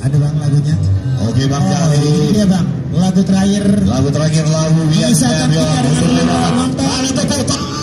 Ada bang lagunya. Oke bang, Iya bang, lagu terakhir. lagu terakhir lagu Bisa Biar kan kita dengan Biar nonton. Ada tepuk tangan.